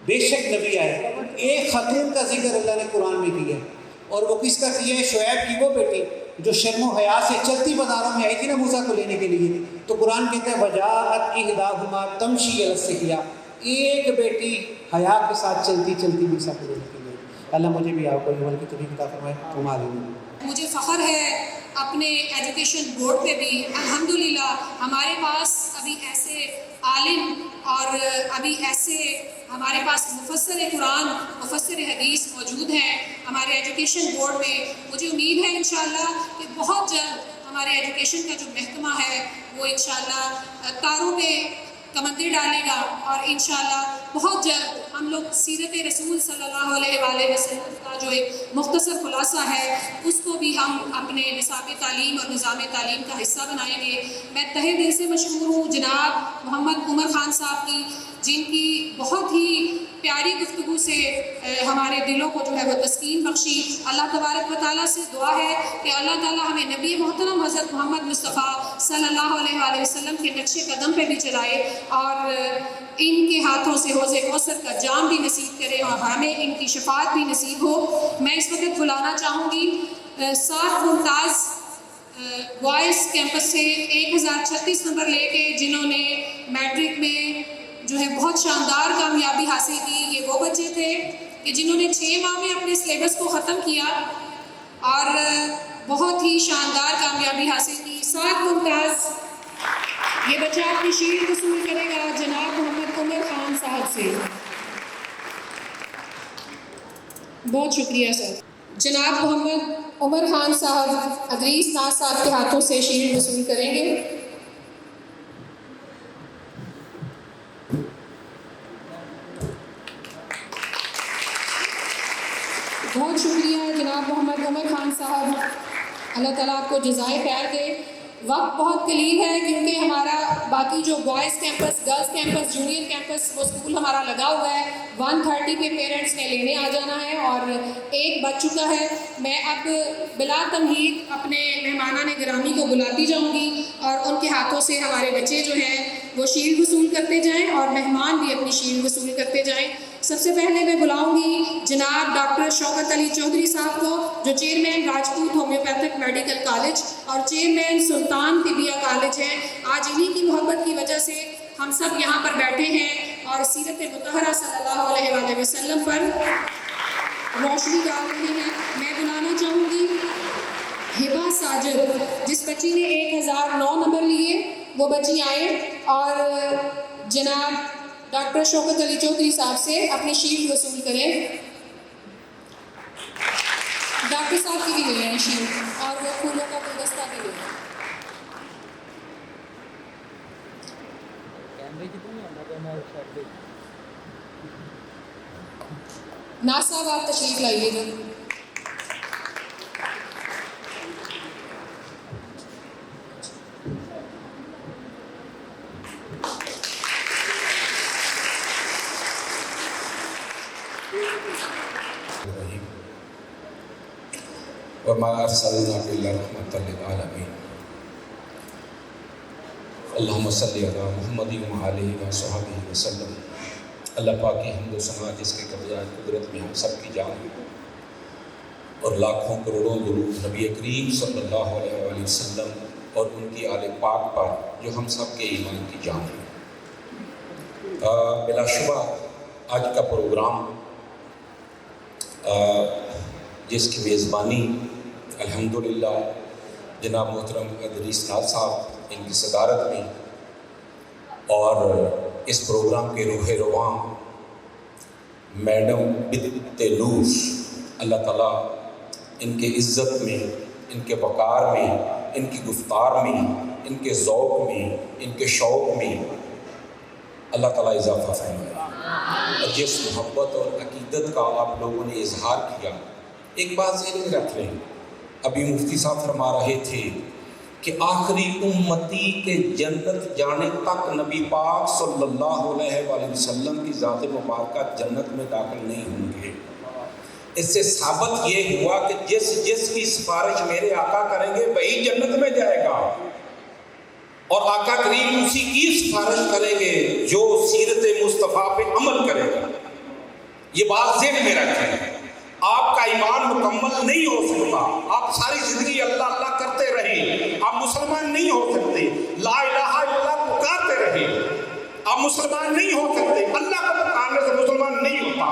بے شک نبی آئے، ایک خاتون کا ذکر اللہ نے قرآن میں کیا ہے، اور وہ کس کا کیا ہے؟ شعیب کی وہ بیٹی جو شرم و حیا سے چلتی بازاروں میں آئی تھی نا موسیٰ کو لینے کے لیے، تو قرآن کہتا ہے وجاءت احداہما تمشی علی الاستحیاء، ایک بیٹی حیا کے ساتھ چلتی چلتی موسیٰ کو لینے کے لیے۔ اللہ مجھے بھی آپ کو عمل کی توفیق عطا فرمائے۔
مجھے فخر ہے اپنے ایجوکیشن بورڈ پہ بھی الحمدللہ ہمارے پاس ابھی ایسے عالم اور ابھی ایسے ہمارے پاس مفسر قرآن مفسر حدیث موجود ہیں ہمارے ایجوکیشن بورڈ میں. مجھے امید ہے انشاءاللہ کہ بہت جلد ہمارے ایجوکیشن کا جو محکمہ ہے وہ انشاءاللہ تاروں پہ کمندیں ڈالے گا اور انشاءاللہ بہت جلد ہم لوگ سیرت رسول صلی اللہ علیہ وآلہ وسلم کا جو ایک مختصر خلاصہ ہے اس کو بھی ہم اپنے نصاب تعلیم اور نظام تعلیم کا حصہ بنائیں گے. میں تہہ دل سے مشکور ہوں جناب محمد عمر خان صاحب کی, جن کی بہت ہی پیاری گفتگو سے ہمارے دلوں کو جو ہے وہ تسکین بخشی. اللہ تبارک و تعالیٰ سے دعا ہے کہ اللہ تعالیٰ ہمیں نبی محترم حضرت محمد مصطفیٰ صلی اللہ علیہ وآلہ وسلم کے نقش قدم پہ بھی چلائے اور ان کے ہاتھوں سے حوض کوثر کا جام بھی نصیب کرے اور ہمیں ان کی شفاعت بھی نصیب ہو. میں اس وقت بلانا چاہوں گی 7 ممتاز بوائز کیمپس سے 1036 نمبر لے کے جنہوں نے میٹرک میں جو ہے بہت شاندار کامیابی حاصل کی. یہ وہ بچے تھے کہ جنہوں نے 6 ماہ میں اپنے سلیبس کو ختم کیا اور بہت ہی شاندار کامیابی حاصل کی. 7 ممتاز یہ بچہ اپنی شیلڈ وصول کرے گا جناب محمد عمر خان صاحب سے. بہت شکریہ سر. جناب محمد عمر خان صاحب ادریس ناز صاحب کے ہاتھوں سے شیلڈ وصول کریں گے. بہت شکریہ جناب محمد عمر خان صاحب. اللہ تعالیٰ آپ کو جزائے خیر دے. وقت بہت قلیل ہے کیونکہ ہمارا باقی جو boys campus girls campus junior campus وہ اسکول ہمارا لگا ہوا ہے. 1:30 پہ پیرنٹس نے لینے آ جانا ہے اور 1 بج چکا ہے. میں اب بلا تمہید اپنے مہمانان گرامی کو بلاتی جاؤں گی اور ان کے ہاتھوں سے ہمارے بچے جو ہیں وہ شیلڈ وصول کرتے جائیں اور مہمان بھی اپنی شیلڈ وصول کرتے جائیں. سب سے پہلے میں بلاؤں گی جناب ڈاکٹر شوکت علی چودھری صاحب کو جو chairman Rajput homeopathic medical college اور چیئرمین سلطان طبیہ کالج ہیں. آج انہی کی محبت کی وجہ سے ہم سب یہاں پر بیٹھے ہیں اور سیرت مطہرہ صلی اللہ علیہ وآلہ وسلم پر روشنی ڈال رہے ہیں. میں بلانا چاہوں گی ہبا ساجد جس بچی نے 1009 نمبر لیے وہ بچی آئے اور جناب ڈاکٹر شوکت علی چودھری صاحب سے اپنی شیلڈ وصول کریں. ڈاکٹر صاحب کی بھی لے لیں شیلڈ اور وہ پھولوں کا گلدستہ بھی لے لیں. ناز صاحب آپ تشریف لائیے گا.
وما ارسلناک الا رحمۃ للعالمین. اللہم صلی علی محمد وعلیہ وصحبہ وسلم. اللہ پاک کی حمد و ثنا جس کے قبضہ قدرت میں ہم سب کی جان ہے اور لاکھوں کروڑوں درود نبی کریم صلی اللہ علیہ وآلہ وسلم اور ان کی آل پاک پر جو ہم سب کے ایمان کی جان ہے. بلا شبہ آج کا پروگرام جس کی میزبانی الحمدللہ جناب محترم ادریس ناز صاحب ان کی صدارت میں اور اس پروگرام کے روح رواں میڈم بنت نور اللہ تعالیٰ ان کے عزت میں ان کے وقار میں ان کی گفتار میں ان کے ذوق میں ان کے شوق میں اللہ تعالیٰ اضافہ فرمائے. اور جس محبت اور عقیدت کا آپ لوگوں نے اظہار کیا ایک بات ذہن میں رکھ لیں. ابھی مفتی صاحب فرما رہے تھے کہ آخری امتی کے جنت جانے تک نبی پاک صلی اللہ علیہ وآلہ وسلم کی ذات مبارکہ جنت میں داخل نہیں ہوں گے. اس سے ثابت یہ ہوا کہ جس کی سفارش میرے آقا کریں گے وہی جنت میں جائے گا اور آقا کریم اسی کی سفارش کریں گے جو سیرت مصطفیٰ پہ عمل کرے گا. یہ بات ذہن میں رکھیں. آپ کا ایمان مکمل نہیں ہو سکتا. آپ ساری زندگی اللہ اللہ کرتے رہیں آپ مسلمان نہیں ہو سکتے. لا الہ الا اللہ پکارتے رہیں آپ مسلمان نہیں ہو سکتے. اللہ کو پکارنے سے مسلمان نہیں ہوتا.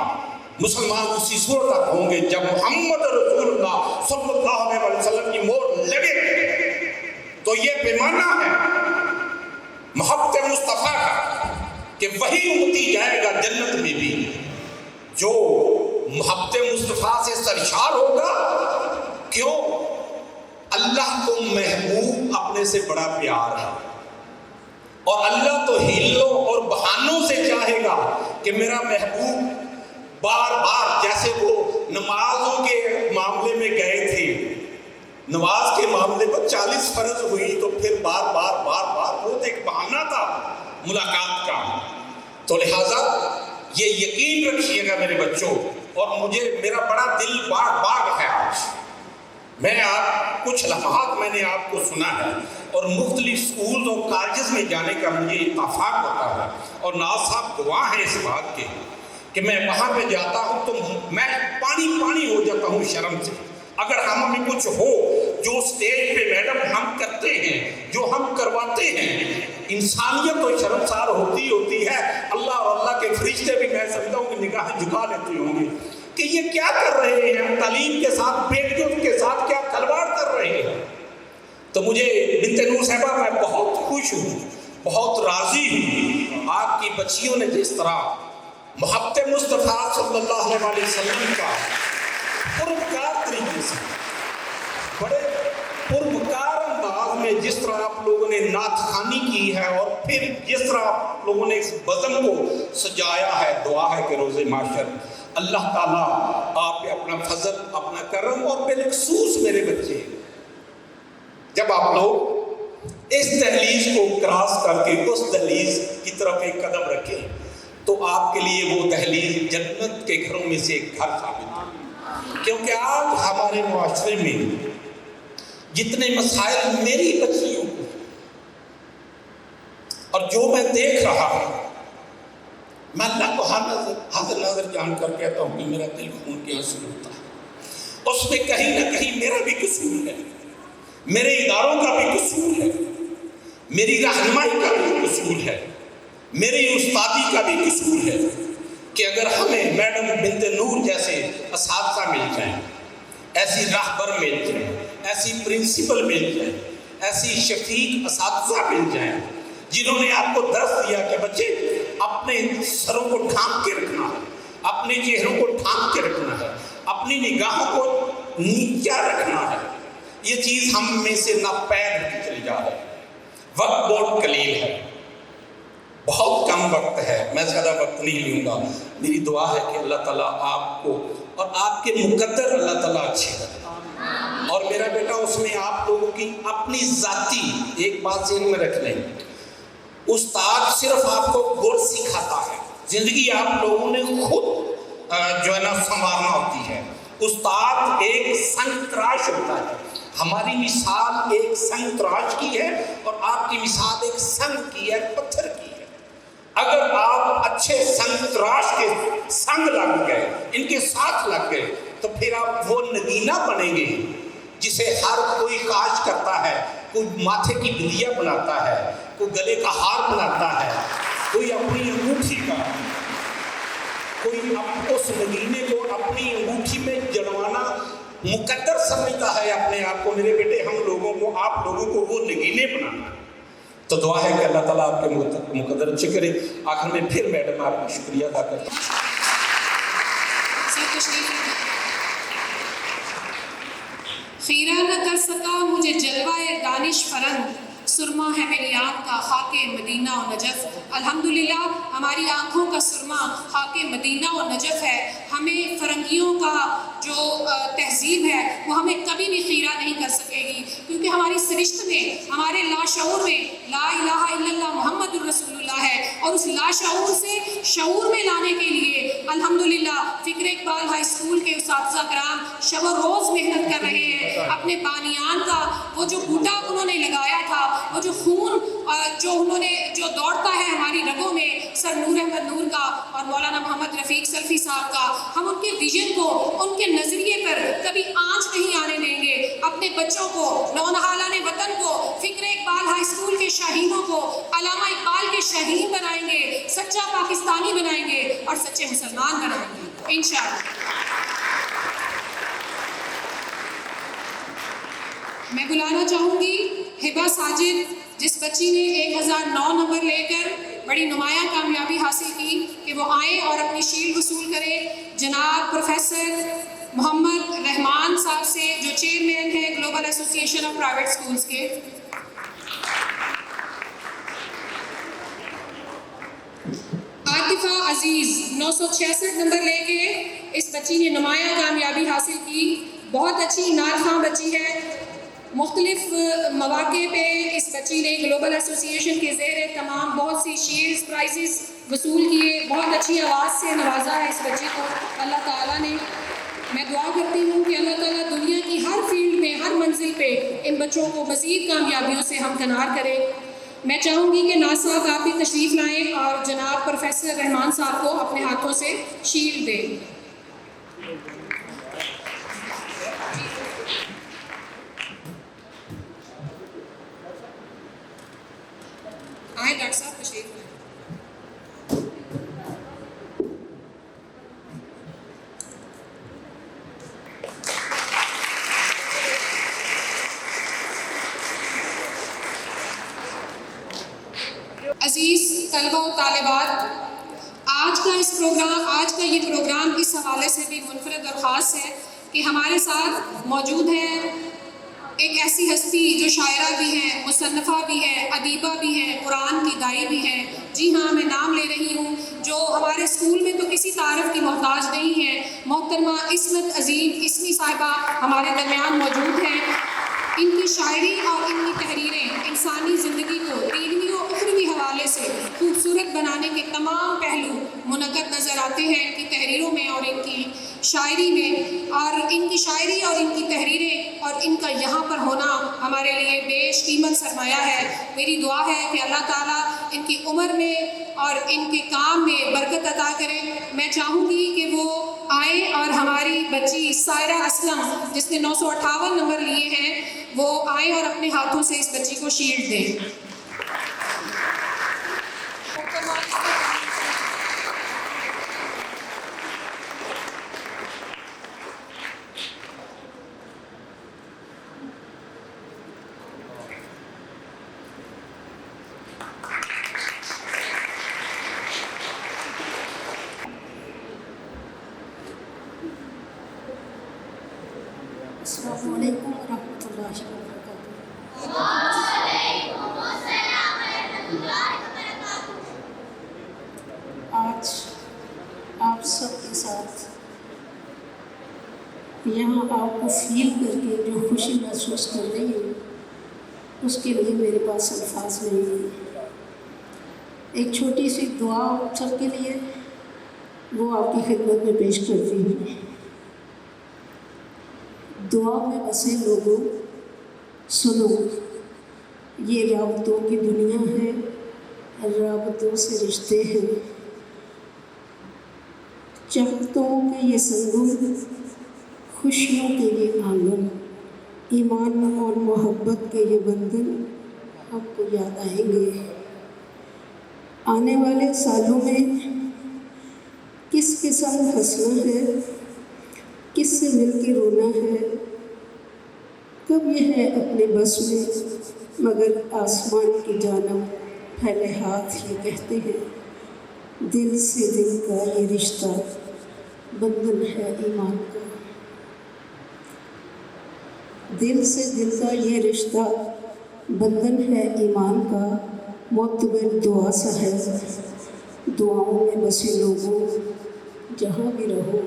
مسلمان اسی صورت تک ہوں گے جب محمد رسول اللہ صلی اللہ علیہ وسلم کی مہر لگے. تو یہ پیمانہ ہے محبت مصطفیٰ کا. کہ وہی امتی جائے گا جنت میں بھی جو محبت مصطفیٰ سے سرشار ہوگا. کیوں؟ اللہ کو محبوب اپنے سے بڑا پیار ہے، اور اللہ تو ہیلوں اور بہانوں سے چاہے گا کہ میرا محبوب بار بار، جیسے وہ نمازوں کے معاملے میں گئے تھے، نماز کے معاملے پر 40 فرض ہوئی تو پھر بار بار وہ ایک بہانہ تھا ملاقات کا. تو لہٰذا یہ یقین رکھیے گا میرے بچوں، اور میرا بڑا دل باغ ہے آج. میں کچھ لمحات میں نے آپ کو سنا ہے، اور مختلف سکولز اور کالجز میں جانے کا مجھے اتفاق ہوتا ہے، اور ناز صاحب گواہ ہیں اس بات کے کہ میں وہاں پہ جاتا ہوں تو میں پانی ہو جاتا ہوں شرم سے. اگر ہمیں کچھ ہو جو اسٹیج پہ میڈم ہم کرتے ہیں، جو ہم کرواتے ہیں، انسانیت تو شرمسار ہوتی ہے. اللہ اور اللہ کے فرشتے بھی میں سمجھتا ہوں کہ نگاہیں جھکا لیتے ہوں گے کہ یہ کیا کر رہے ہیں، تعلیم کے ساتھ بیٹیوں کے ساتھ کیا کھلواڑ کر رہے ہیں. تو مجھے بنت نور صاحبہ میں بہت خوش ہوں، بہت راضی ہوں. آپ کی بچیوں نے جس طرح محبت مصطفیٰ صلی اللہ علیہ وسلم کا پروکار طریقے سے، بڑے پروکار انداز میں جس طرح آپ لوگوں نے نعت خوانی کی ہے، اور پھر جس طرح آپ لوگوں نے اس بزم کو سجایا ہے، دعا ہے کہ روز محشر اللہ تعالیٰ آپ پہ اپنا فضل، اپنا کرم، اور بالخصوص میرے بچے جب آپ لوگ اس دہلیز کو کراس کر کے اس دہلیز کی طرف ایک قدم رکھیں تو آپ کے لیے وہ دہلیز جنت کے گھروں میں سے ایک گھر ثابت ہے. کیونکہ آج ہمارے معاشرے میں جتنے مسائل میری بچیوں کو اور جو میں دیکھ رہا ہوں، میں اللہ کو حاضر ناظر جان کر کہتا ہوں کہ میرا دل خون کے آنسو ہوتا ہے. اس میں کہیں نہ کہیں میرا بھی قصور ہے، میرے اداروں کا بھی قصور ہے، میری رہنمائی کا بھی قصور ہے، میری استادی کا بھی قصور ہے کہ اگر ہمیں میڈم بنت نور جیسے اساتذہ مل جائیں، ایسی راہبر مل جائیں، ایسی پرنسپل مل جائیں، ایسی شفیق اساتذہ مل جائیں جنہوں نے آپ کو درس دیا کہ بچے اپنے سروں کو ڈھانپ کے رکھنا ہے، اپنے چہروں کو ڈھانپ کے رکھنا ہے، اپنی نگاہوں کو نیچا رکھنا ہے. یہ چیز ہم میں سے ناپید ہوتی چلی جا رہی ہے. وقت بہت قلیل ہے، بہت کم وقت ہے، میں زیادہ وقت نہیں لوں گا. میری دعا ہے کہ اللہ تعالیٰ آپ کو اور آپ کے مقدر اللہ تعالیٰ اچھے کرے، اور میرا بیٹا اس میں آپ لوگوں کی اپنی ذاتی ایک بات ذہن میں رکھ لیں، استاد صرف آپ کو گر سکھاتا ہے، زندگی آپ لوگوں نے خود جو ہے نا سنوارنا ہوتی ہے. استاد ایک سنگ تراش ہوتا ہے. ہماری مثال ایک سنگ تراش کی ہے، اور آپ کی مثال ایک سنگ کی ہے، پتھر کی ہے. اگر آپ اچھے سنگ تراش کے سنگ لگ گئے، ان کے ساتھ لگ گئے، تو پھر آپ وہ نگینہ بنیں گے جسے ہر کوئی کاش کرتا ہے. کوئی ماتھے کی بندیا بناتا ہے، کوئی گلے کا ہار بناتا ہے، کوئی اپنی انگوٹھی کا، کوئی اس نگینے کو اپنی انگوٹھی میں جڑوانا مقدر سمجھتا ہے اپنے آپ کو. میرے بیٹے ہم لوگوں کو، آپ لوگوں کو وہ نگینے بنانا. تو دعا ہے کہ اللہ تعالیٰ آپ کے مقدر اچھے کرے. آخر میں پھر میڈم آپ کا شکریہ ادا کرتا ہوں.
خیرہ نہ کر سکا مجھے جلوہ دانش فرنگ، سرما ہے میری آنکھ کا خاک مدینہ و نجف. الحمدللہ ہماری آنکھوں کا سرما خاک مدینہ و نجف ہے. ہمیں فرنگیوں کا جو تہذیب ہے وہ ہمیں کبھی بھی خیرہ نہیں کر سکے گی، کیونکہ ہماری سرشت میں، ہمارے لاشعور میں لا الہ الا اللہ محمد الرسول اللہ ہے. اور اس لاشعور سے شعور میں لانے کے لیے الحمدللہ فکر اقبال ہائی اسکول کے اساتذہ کرام شب و روز محنت کر رہے ہیں. اپنے بانیان کا وہ جو بوٹا انہوں نے لگایا تھا، وہ جو خون جو دوڑتا ہے ہماری رگوں میں، سر نور احمد نور کا اور مولانا محمد رفیق سلفی صاحب کا، ہم ان کے ویژن کو، ان کے نظریے پر کبھی آنچ نہیں آنے دیں گے. اپنے بچوں کو، نونہالان وطن کو فکر اقبال ہائی اسکول کے شاہینوں کو علامہ اقبال کے شاہین بنائیں گے، سچا پاکستانی بنائیں گے اور سچے مسلمان بنائیں گے انشاءاللہ. میں بلانا چاہوں گی ہبہ ساجد، جس بچی نے 1009 نمبر لے کر بڑی نمایاں کامیابی حاصل کی کہ وہ آئیں اور اپنی شیلڈ وصول کریں جناب پروفیسر محمد رحمان صاحب سے، جو چیئرمین ہیں گلوبل ایسوسی ایشن آف پرائیویٹ اسکولز کے۔ عاطفہ عزیز 966 نمبر لے کے اس بچی نے نمایاں کامیابی حاصل کی، بہت اچھی نعت خواں بچی ہے۔ مختلف مواقع پہ اس بچی نے گلوبل ایسوسی ایشن کے زیر تمام بہت سی شیلڈز پرائزز وصول کیے، بہت اچھی آواز سے نوازا ہے اس بچے کو اللہ تعالیٰ نے۔ میں دعا کرتی ہوں کہ اللہ تعالیٰ دنیا کی ہر فیلڈ میں، ہر منزل پہ ان بچوں کو مزید کامیابیوں سے ہمکنار کرے۔ میں چاہوں گی کہ ناز صاحب آپ بھی تشریف لائیں اور جناب پروفیسر رحمان صاحب کو اپنے ہاتھوں سے شیلڈ دیں۔ آئیں ڈاکٹر صاحب تشریف لائیں۔ عزیز طلبہ و طالبات، آج کا یہ پروگرام اس حوالے سے بھی منفرد اور خاص ہے کہ ہمارے ساتھ موجود ہیں ایک ایسی ہستی جو شاعرہ بھی ہیں، مصنفہ بھی ہے، ادیبہ بھی ہیں، قرآن کی دائی بھی ہیں۔ جی ہاں، میں نام لے رہی ہوں، جو ہمارے اسکول میں تو کسی تعارف کی محتاج نہیں ہے۔ محترمہ عصمت عظیم اسمی صاحبہ ہمارے درمیان موجود ہیں۔ ان کی شاعری اور ان کی تحریریں انسانی زندگی کو دینوی و اخروی حوالے سے خوبصورت بنانے کے تمام پہلو منعقد نظر آتے ہیں ان کی تحریروں میں اور ان کی شاعری میں، اور ان کی شاعری اور ان کی تحریریں اور ان کا یہاں پر ہونا ہمارے لیے بیش قیمت سرمایہ ہے۔ میری دعا ہے کہ اللہ تعالیٰ ان کی عمر میں اور ان کے کام میں برکت عطا کرے۔ میں چاہوں گی کہ وہ آئیں اور ہماری بچی سائرہ اسلم جس نے 958 نمبر لیے ہیں، وہ آئیں اور اپنے ہاتھوں سے اس بچی کو شیلڈ دیں۔
السلام علیکم ورحمۃ اللہ وبرکاتہ۔ آج آپ سب کے ساتھ یہاں آپ کو فیل کر کے جو خوشی محسوس کر رہی ہوں، اس کے لیے میرے پاس الفاظ نہیں ہیں۔ ایک چھوٹی سی دعا آپ سب کے لیے وہ آپ کی خدمت میں پیش کرتی ہوں۔ دعا میں بسے لوگوں سنو، یہ رابطوں کی دنیا ہے، رابطوں سے رشتے ہیں، چاہتوں کے یہ سنگم، خوشیوں کے یہ آنگن، ایمان اور محبت کے یہ بندھن ہم کو یاد آئیں گے۔ آنے والے سالوں میں کس کے سنگ ہنسنا ہے، کس سے مل کے رونا ہے، کب یہ ہے اپنے بس میں، مگر آسمان کی جانب پھیلے ہاتھ یہ کہتے ہیں، دل سے دل کا یہ رشتہ بندھن ہے ایمان کا۔ دل سے دل کا یہ رشتہ بندھن ہے ایمان کا، معتبر دعا سا ہے، دعاؤں میں بسے لوگوں جہاں بھی رہو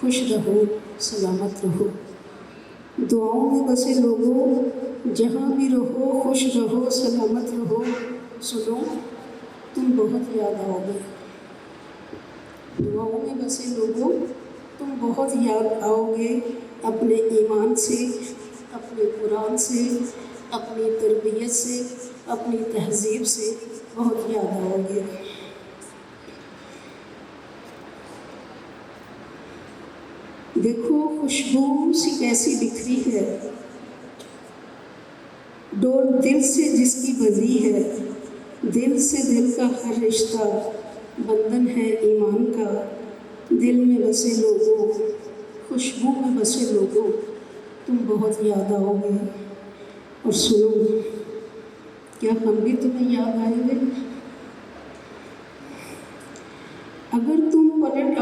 خوش رہو سلامت رہو۔ دعاؤں میں بسے لوگوں جہاں بھی رہو خوش رہو سلامت رہو۔ سنو تم بہت یاد آؤ گے، دعاؤں میں بسے لوگوں تم بہت یاد آؤ گے، اپنے ایمان سے، اپنے قرآن سے، اپنی تربیت سے، اپنی تہذیب سے بہت یاد آؤ گے۔ دیکھو خوشبو سی کیسی بکھری ہے، ڈور دل سے جس کی بندھی ہے، دل سے دل کا ہر رشتہ بندھن ہے ایمان کا۔ دل میں بسے لوگوں، خوشبو میں بسے لوگوں تم بہت یاد آؤ گے۔ اور سنو، کیا ہم بھی تمہیں یاد آئیں گے؟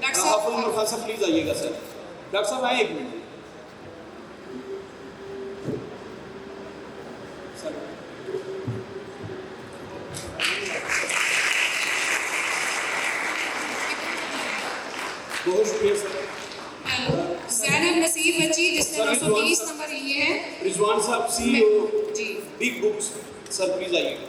ڈاکٹر صاحب
حافظ عمر خان صاحب پلیز آئیے گا سر. ڈاکٹر صاحب آئیں ایک منٹ. بہت شکریہ سر.
زینب نصیر بچی جس نے 920 نمبر لیے ہیں.
رضوان صاحب CEO
ji
big books sir please آئیے گا.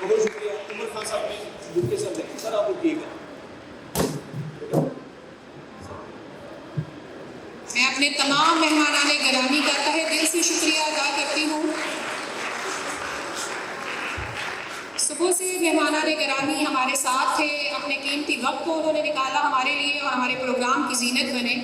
بہت شکریہ. عمر خان صاحب پلیز بک کے سر لیں. سر آپ اٹھیے گا.
میں اپنے تمام مہمانان گرامی کا تہہ دل سے شکریہ ادا کرتی ہوں. صبح سے مہمانان گرامی ہمارے ساتھ تھے، اپنے قیمتی وقت کو انہوں نے نکالا ہمارے لیے اور ہمارے پروگرام کی زینت بنے.